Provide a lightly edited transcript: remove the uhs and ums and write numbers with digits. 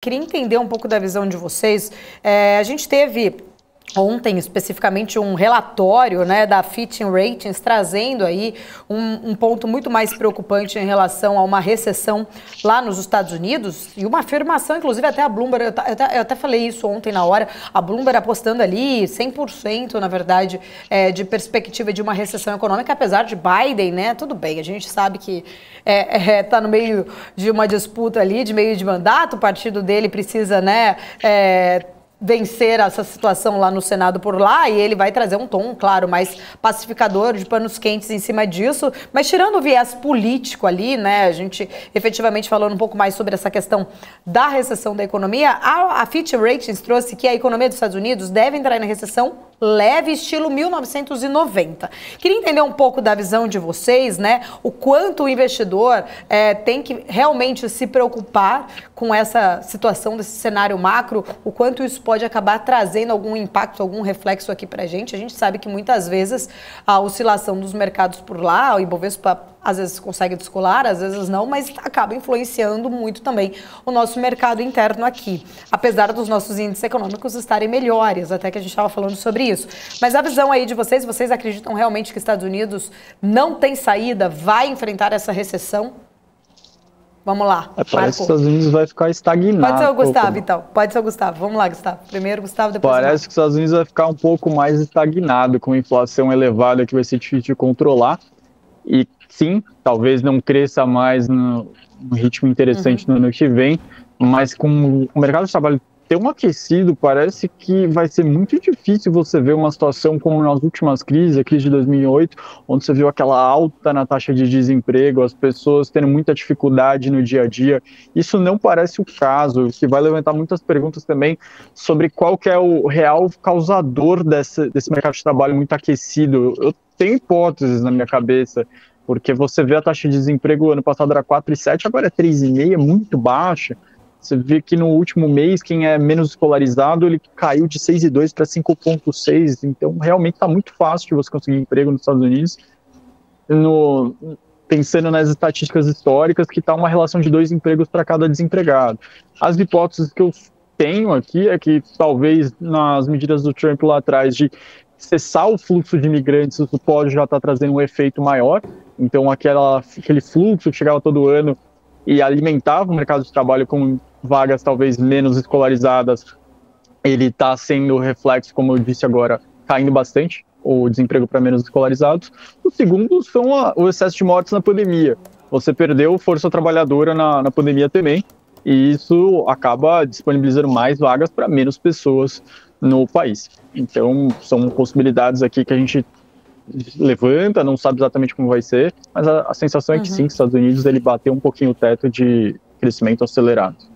Queria entender um pouco da visão de vocês. A gente teve ontem, especificamente, um relatório, né, da Fitch Ratings trazendo aí um ponto muito mais preocupante em relação a uma recessão lá nos Estados Unidos e uma afirmação, inclusive até a Bloomberg, eu até falei isso ontem na hora, a Bloomberg apostando ali 100%, na verdade, de perspectiva de uma recessão econômica, apesar de Biden, né, tudo bem, a gente sabe que está no meio de uma disputa ali, de meio de mandato, o partido dele precisa, né, vencer essa situação lá no Senado por lá, e ele vai trazer um tom, claro, mais pacificador, de panos quentes em cima disso, mas tirando o viés político ali, né, a gente efetivamente falando um pouco mais sobre essa questão da recessão da economia, a Fitch Ratings trouxe que a economia dos Estados Unidos deve entrar na recessão leve, estilo 1990. Queria entender um pouco da visão de vocês, né? O quanto o investidor tem que realmente se preocupar com essa situação desse cenário macro, o quanto isso pode acabar trazendo algum impacto, algum reflexo aqui pra gente. A gente sabe que muitas vezes a oscilação dos mercados por lá, o Ibovespa às vezes consegue descolar, às vezes não, mas acaba influenciando muito também o nosso mercado interno aqui, apesar dos nossos índices econômicos estarem melhores, até que a gente estava falando sobre isso. Mas a visão aí de vocês acreditam realmente que Estados Unidos não tem saída, vai enfrentar essa recessão? Vamos lá. Parece que os Estados Unidos vai ficar estagnado. Pode ser o Gustavo, então. Pode ser o Gustavo. Vamos lá, Gustavo. Primeiro Gustavo, depois Parece que os Estados Unidos vai ficar um pouco mais estagnado, com inflação elevada que vai ser difícil de controlar. E sim, talvez não cresça mais no ritmo interessante no ano que vem, mas com o mercado de trabalho tão aquecido, parece que vai ser muito difícil você ver uma situação como nas últimas crises, a crise de 2008, onde você viu aquela alta na taxa de desemprego, as pessoas tendo muita dificuldade no dia a dia. Isso não parece o caso, o que vai levantar muitas perguntas também sobre qual que é o real causador desse mercado de trabalho muito aquecido. Eu tenho hipóteses na minha cabeça, porque você vê a taxa de desemprego ano passado era 4,7, agora é 3,5, é muito baixa. Você vê que no último mês, quem é menos escolarizado, ele caiu de 6,2 para 5,6. Então, realmente está muito fácil de você conseguir emprego nos Estados Unidos. Pensando nas estatísticas históricas, que está uma relação de 2 empregos para cada desempregado. As hipóteses que eu tenho aqui é que talvez nas medidas do Trump lá atrás de cessar o fluxo de imigrantes, isso pode já estar trazendo um efeito maior. Então, aquele fluxo que chegava todo ano e alimentava o mercado de trabalho com vagas talvez menos escolarizadas, ele está sendo reflexo, como eu disse agora, caindo bastante, o desemprego para menos escolarizados. O segundo são o excesso de mortes na pandemia. Você perdeu força trabalhadora na pandemia também, e isso acaba disponibilizando mais vagas para menos pessoas no país. Então, são possibilidades aqui que a gente levanta, não sabe exatamente como vai ser, mas a sensação é que sim, os Estados Unidos ele bateu um pouquinho o teto de crescimento acelerado.